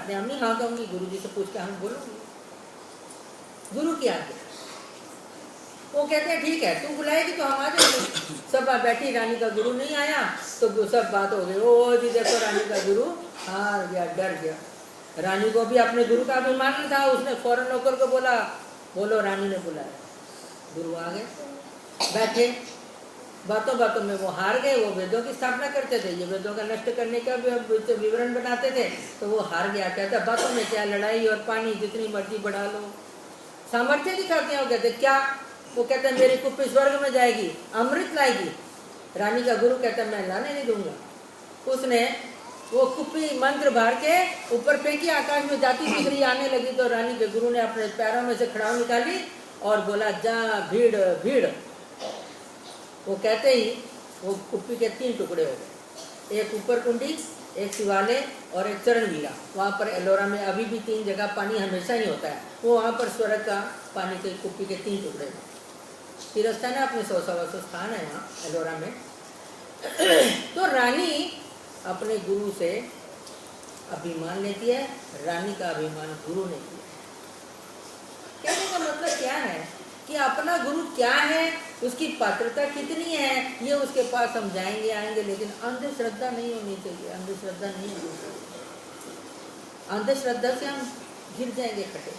अपने आप नहीं हाँ कहूँगी, गुरु जी से पूछ के हम बोलूँगी गुरु की आज्ञा। वो कहते हैं ठीक है तू बुलाएगी तो हम आ जाएंगे। सब बात बैठी, रानी का गुरु नहीं आया तो सब बात हो गई, ओ जी देखो रानी का गुरु हार गया, डर गया। रानी को भी अपने गुरु का अभिमान नहीं था, उसने फौरन नौकर को बोला बोलो रानी ने बुलाया। गुरु आ गए, बैठे, बातों बातों में वो हार गए। वो वेदों की स्थापना करते थे, ये वेदों का नष्ट करने का विवरण बनाते थे, तो वो हार गया। कहता बातों में क्या लड़ाई और पानी जितनी मर्जी बढ़ा लो, सामर्थ्य दिखाते हैं। वो कहते क्या, वो कहते हैं मेरी कुप्पी स्वर्ग में जाएगी, अमृत लाएगी। रानी का गुरु कहता है मैं लाने नहीं दूंगा। उसने वो कुप्पी मंत्र भर के ऊपर फेंकी, आकाश में जाती दिख रही, आने लगी तो रानी के गुरु ने अपने पैरों में से खड़ाऊ निकाली और बोला जा भीड़ भीड़। वो कहते ही वो कुप्पी के 3 टुकड़े हो गए, एक ऊपर कुंडी, एक शिवालय और एक चरण वीला। वहाँ पर एलोरा में अभी भी 3 जगह पानी हमेशा ही होता है, वो वहाँ पर स्वर्ग का पानी के कुप्पी के 3 टुकड़े। तीर्थस्थान है, अपने 100 स्थान है वहाँ एलोरा में। तो रानी अपने गुरु से अभिमान लेती है, रानी का अभिमान गुरु ने किया। कहने का मतलब क्या है कि अपना गुरु क्या है, उसकी पात्रता कितनी है, ये उसके पास हम जाएंगे आएंगे, लेकिन अंधश्रद्धा नहीं होनी चाहिए। अंधश्रद्धा नहीं होनी चाहिए, अंधश्रद्धा से हम गिर जाएंगे खटे।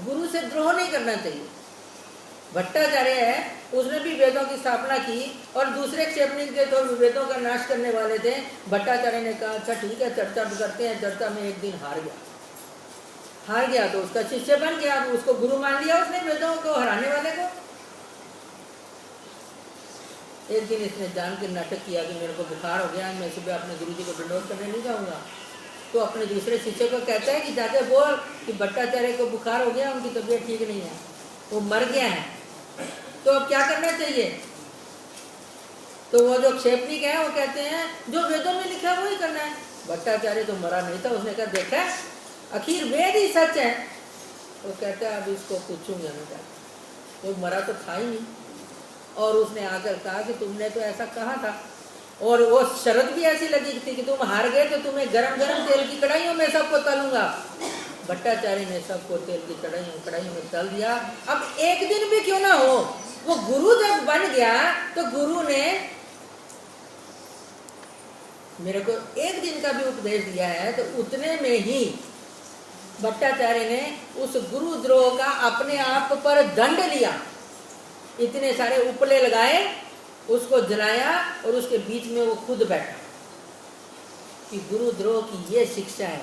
गुरु से द्रोह नहीं करना चाहिए। भट्टाचार्य है, उसने भी वेदों की स्थापना की और दूसरे क्षेपनिक थे तो वेदों का नाश करने वाले थे। भट्टाचार्य ने कहा अच्छा ठीक है चर्चा करते हैं। चर्चा में एक दिन हार गया तो उसका शिष्य बन गया, उसको गुरु मान लिया उसने, वेदों को हराने वाले को। एक दिन इसने जान के नाटक किया कि मेरे को बुखार हो गया, मैं सुबह अपने गुरु जी को दंडोत करने नहीं जाऊंगा। तो अपने दूसरे शिष्य को कहता है कि जाके बोल कि भट्टाचार्य को बुखार हो गया, उनकी तबीयत ठीक नहीं है, वो मर गया है, तो अब क्या करना चाहिए। तो वो जो क्षेपनिक है वो कहते हैं जो वेदों में लिखा है वही करना है। भट्टाचार्य तो मरा नहीं था, उसने कहा देखा आखिर वेद ही सच है। वो कहता है अब इसको पूछूंगा मैं, वो मरा तो था ही नहीं। और उसने आकर कहा कि तुमने तो ऐसा कहा था, और वो शर्त भी ऐसी लगी थी कि तुम हार गए तो तुम्हें गरम गरम तेल की कढ़ाइयों में सबको तलूंगा। भट्टाचार्य ने सबको तेल की कढ़ाइयों में तल दिया। अब एक दिन भी क्यों ना हो, वो गुरु जब बन गया तो गुरु ने मेरे को एक दिन का भी उपदेश दिया है, तो उतने में ही भट्टाचार्य ने उस गुरुद्रोह का अपने आप पर दंड लिया। इतने सारे उपले लगाए, उसको जलाया और उसके बीच में वो खुद बैठा कि गुरुद्रोह की ये शिक्षा है,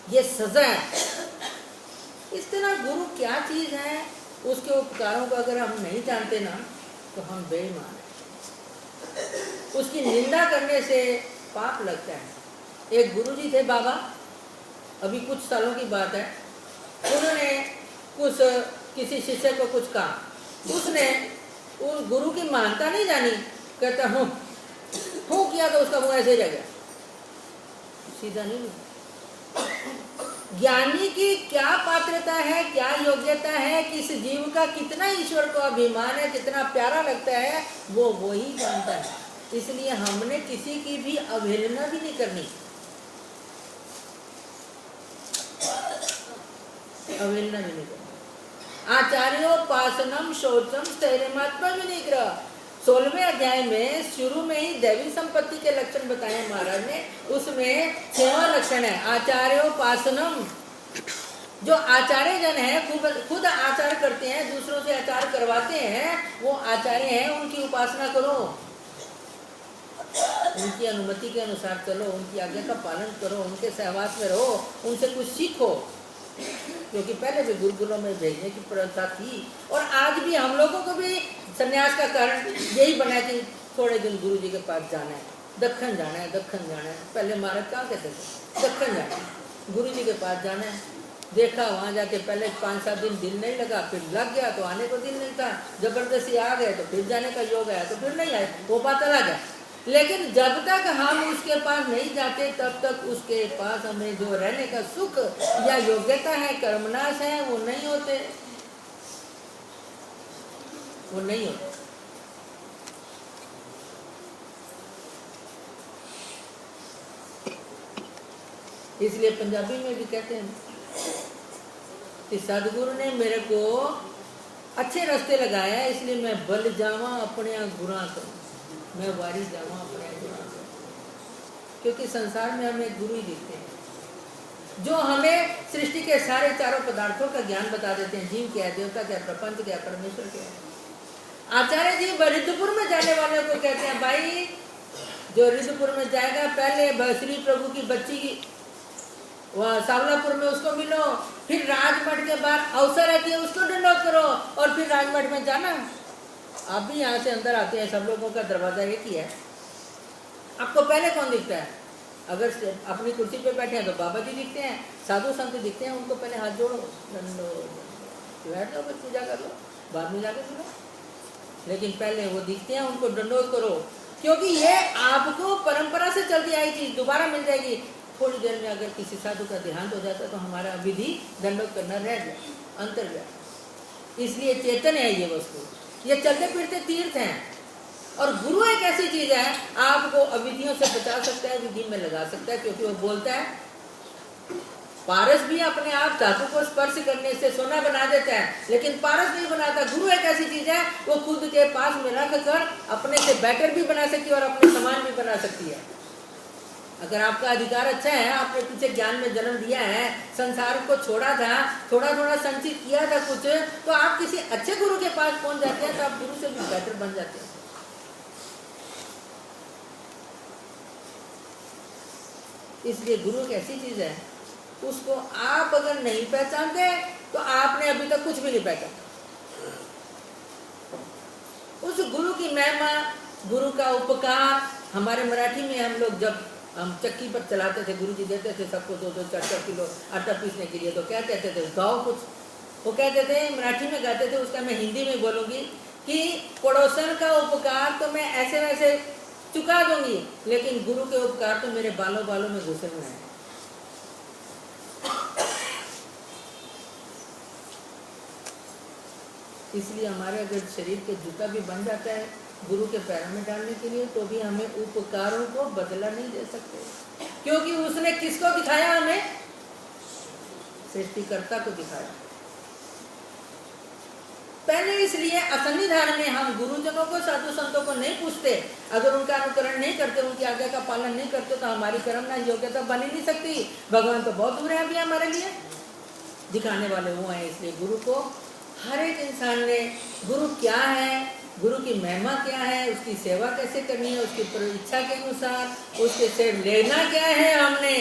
ये सजा है। इस तरह गुरु क्या चीज है, उसके उपकारों को अगर हम नहीं जानते ना तो हम बेईमान हैं। उसकी निंदा करने से पाप लगता है। एक गुरुजी थे बाबा, अभी कुछ सालों की बात है, उन्होंने किसी शिष्य को कुछ कहा, उसने उस गुरु की मानता नहीं जानी, कहता हूँ किया तो उसका मुंह ऐसे ही रह गया, सीधा नहीं। ज्ञानी की क्या पात्रता है, क्या योग्यता है, किस जीव का कितना ईश्वर को अभिमान है, कितना प्यारा लगता है, वो ही जानता है। इसलिए हमने किसी की भी अवहेलना भी नहीं करनी, अवहेलना भी नहीं करनी। आचार्योपासनम शौचम स्थैर्यमात्मा विनिग्रह, 16वें अध्याय में शुरू में ही दैवी संपत्ति के लक्षण बताए महाराज ने। उसमें 6वां लक्षण है आचार्योपासनम। जो आचार्य जन है, खुद आचार करते हैं, दूसरों से आचार करवाते हैं, वो आचार्य हैं, उनकी उपासना करो, उनकी अनुमति के अनुसार चलो, उनकी आज्ञा का पालन करो, उनके सहवास में रहो, उनसे कुछ सीखो। क्योंकि पहले भी गुरुकुलों में भेजने की प्रथा थी, और आज भी हम लोगों को भी संन्यास का कारण यही बना कि थोड़े दिन गुरु जी के पास जाना है, दक्खन जाना है, दक्खन जाना है। पहले महाराज कहाँ कहते थे, दक्खन जाना है, गुरु जी के पास जाना है। देखा वहाँ जाके पहले 5-7 दिन दिल नहीं लगा, फिर लग गया तो आने को दिल नहीं था, जबरदस्ती आ गए तो फिर जाने का योग आया तो फिर नहीं आए, वो बात अलग है। लेकिन जब तक हम उसके पास नहीं जाते तब तक उसके पास हमें जो रहने का सुख या योग्यता है, कर्मनाश है, वो नहीं होते, वो नहीं होते। इसलिए पंजाबी में भी कहते हैं कि सदगुरु ने मेरे को अच्छे रास्ते लगाया है, इसलिए मैं बल जावा अपने गुरा करूँ, मैं वारी जावा अपने गुरा करूँ। क्योंकि संसार में हमें गुरु ही दिखते हैं जो हमें सृष्टि के सारे चारों पदार्थों का ज्ञान बता देते हैं। जीव क्या है, देवता क्या है, प्रपंच क्या है, परमेश्वर क्या है। आचार्य जी रिद्धपुर में जाने वाले को कहते हैं, भाई जो रिद्धपुर में जाएगा पहले श्री प्रभु की बच्ची की वहाँ सावलापुर में उसको मिलो, फिर राजमठ के बाहर अवसर रहती है उसको दंडोत करो, और फिर राजमठ में जाना। आप भी यहाँ से अंदर आते हैं, सब लोगों का दरवाजा एक ही है। आपको पहले कौन दिखता है? अगर अपनी कुर्सी पे बैठे हैं तो बाबा जी दिखते हैं, साधु संत दिखते हैं, उनको पहले हाथ जोड़ो, बैठ जाओ, पूजा कर लो, बाद में जाके सुनो। लेकिन पहले वो दिखते हैं, उनको दंडोत करो, क्योंकि ये आपको परंपरा से चलती आई चीज दोबारा मिल जाएगी। थोड़ी देर में अगर किसी साधु का देहांत हो जाता तो हमारा विधि दंडोत करना रह गया, अंतर गया। इसलिए चेतन है ये वस्तु, ये चलते फिरते तीर्थ हैं। और गुरु एक ऐसी चीज है, आपको अविधियों से बचा सकता है, विधि में लगा सकता है, क्योंकि वो बोलता है। पारस भी अपने आप धातु को स्पर्श करने से सोना बना देता है, लेकिन पारस नहीं बनाता। गुरु एक ऐसी चीज है, वो खुद के पास में रख कर अपने से बेटर भी बना सकती है और अपने समान भी बना सकती है। अगर आपका अधिकार अच्छा है, आपने पीछे ज्ञान में जन्म दिया है, संसार को छोड़ा था, थोड़ा थोड़ा संचित किया था कुछ, तो आप किसी अच्छे गुरु के पास पहुंच जाते हैं, तो आप गुरु से भी बेटर बन जाते हैं। इसलिए गुरु एक ऐसी चीज है, उसको आप अगर नहीं पहचानते तो आपने अभी तक कुछ भी नहीं पहचाना। उस गुरु की महिमा, गुरु का उपकार। हमारे मराठी में हम लोग जब हम चक्की पर चलाते थे, गुरु जी देते थे सबको 2-2 4-4 किलो आटा पीसने के लिए, तो क्या कहते थे, गाओ कुछ। वो कहते थे, मराठी में गाते थे, उसका मैं हिंदी में बोलूंगी कि पड़ोसन का उपकार तो मैं ऐसे वैसे चुका दूंगी, लेकिन गुरु के उपकार तो मेरे बालों बालों में घुसे हुए हैं। इसलिए हमारे अगर शरीर के जूता भी बन जाता है गुरु के पैरों में डालने के लिए, तो भी हमें उपकारों को बदला नहीं दे सकते, क्योंकि उसने किसको दिखाया? हमें सृष्टिकर्ता को दिखाया। पहले इसलिए असन्निधान में हम गुरुजनों को, साधु संतों को नहीं पूछते। अगर उनका अनुकरण नहीं करते, उनकी आज्ञा का पालन नहीं करते, तो हमारी कर्म ना योग्यता बन ही नहीं सकती। भगवान तो बहुत दूर है अभी हमारे लिए, दिखाने वाले वो हैं। इसलिए गुरु को हर एक इंसान ने, गुरु क्या है, गुरु की महिमा क्या है, उसकी सेवा कैसे करनी है, उसकी इच्छा के अनुसार उसके से लेना क्या है, हमने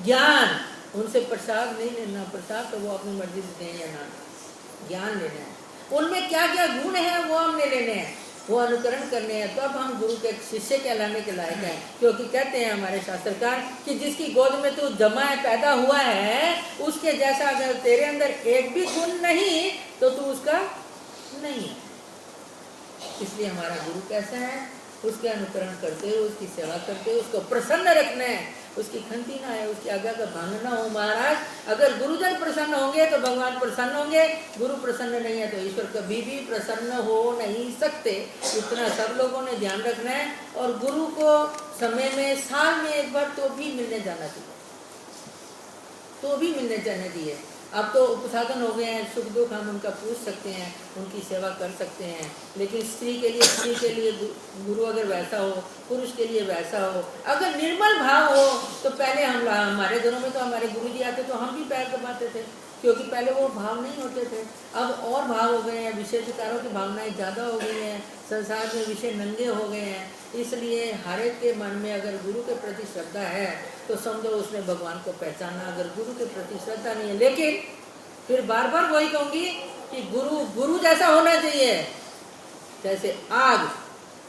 ज्ञान। उनसे प्रसाद नहीं लेना, प्रसाद तो वो अपनी मर्जी से दें या ना, ज्ञान लेना है। उनमें क्या क्या गुण है वो हमने लेने हैं, वो अनुकरण करने हैं, तब हम गुरु के शिष्य कहलाने के लायक हैं। क्योंकि कहते हैं हमारे शास्त्रकार कि जिसकी गोद में तू जमा है, पैदा हुआ है, उसके जैसा अगर तेरे अंदर एक भी गुण नहीं तो तू उसका नहीं है। इसलिए हमारा गुरु कैसा है, उसके अनुकरण करते हुए, उसकी सेवा करते हुए, उसको प्रसन्न रखना है, उसकी खंती ना है, उसकी आज्ञा का भंग ना हो। महाराज, अगर गुरुजन प्रसन्न होंगे तो भगवान प्रसन्न होंगे, गुरु प्रसन्न नहीं है तो ईश्वर कभी भी प्रसन्न हो नहीं सकते। इतना सब लोगों ने ध्यान रखना है। और गुरु को समय में, साल में एक बार तो भी मिलने जाना चाहिए, तो भी मिलने जाने दिए। अब तो उपसाधन हो गए हैं, सुख दुख हम उनका पूछ सकते हैं, उनकी सेवा कर सकते हैं। लेकिन स्त्री के लिए गुरु अगर वैसा हो, पुरुष के लिए वैसा हो, अगर निर्मल भाव हो, तो पहले हमारे घरों में तो हमारे गुरु जी आते तो हम भी पैर दबाते थे, क्योंकि पहले वो भाव नहीं होते थे। अब और भाव हो गए हैं, विषय विकारों की भावनाएं ज़्यादा हो गई हैं, संसार में विषय नंगे हो गए हैं। इसलिए हर एक के मन में अगर गुरु के प्रति श्रद्धा है तो समझो उसने भगवान को पहचाना। अगर गुरु के प्रति श्रद्धा नहीं है, लेकिन फिर बार बार वही कहूँगी कि गुरु जैसा होना चाहिए। जैसे आग,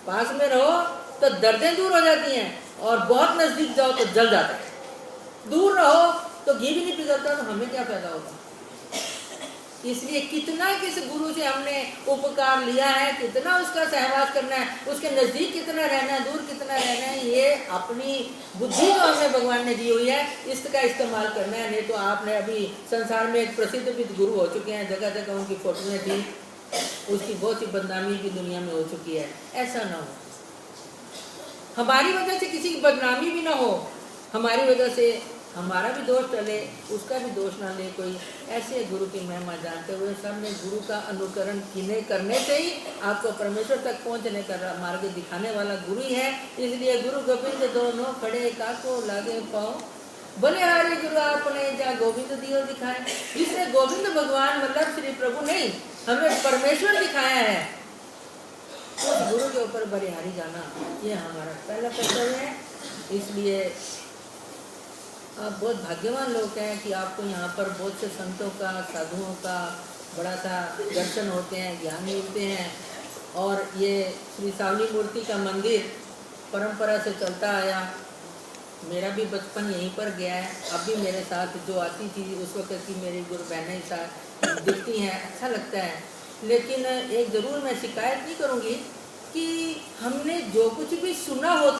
पास में रहो तो दर्दें दूर हो जाती हैं, और बहुत नजदीक जाओ तो जल जाता है। दूर रहो तो घी भी नहीं पिघलता, तो हमें क्या फायदा होगा। इसलिए कितना किस गुरु से हमने उपकार लिया है, कितना उसका सहवास करना है, उसके नजदीक कितना रहना है, दूर कितना रहना है, ये अपनी बुद्धि जो हमें भगवान ने दी हुई है, इसका इस्तेमाल करना है। नहीं तो आपने अभी संसार में एक प्रसिद्ध भी गुरु हो चुके हैं, जगह जगह उनकी फोटोएं थी, उसकी बहुत सी बदनामी भी दुनिया में हो चुकी है। ऐसा ना हो, हमारी वजह से किसी की बदनामी भी ना हो, हमारी वजह से हमारा भी दोष टले, उसका भी दोष ना ले कोई। ऐसे गुरु की महिमा जानते हुए सबने गुरु का अनुकरण करने से ही आपको परमेश्वर तक पहुंचने का मार्ग दिखाने वाला गुरु ही है। इसलिए गुरु गोविंद दोनों खड़े काको लागे पाओ, बलिहारी गुरु आपने जा गोविंद दियो दिखाए। जिसने गोविंद भगवान मतलब श्री प्रभु नहीं, हमें परमेश्वर दिखाया है, उस गुरु के ऊपर बलिहारी जाना ये हमारा पहला कर्तव्य है। इसलिए आप बहुत भाग्यवान लोग हैं कि आपको यहाँ पर बहुत से संतों का, साधुओं का बड़ा सा दर्शन होते हैं, ज्ञान मिलते हैं। और ये श्री सावली मूर्ति का मंदिर परंपरा से चलता आया, मेरा भी बचपन यहीं पर गया है। अब भी मेरे साथ जो आती थी उस वक्त की मेरी गुरु बहनें साथ दिखती हैं, अच्छा लगता है। लेकिन एक ज़रूर मैं शिकायत नहीं करूँगी कि हमने जो कुछ भी सुना होता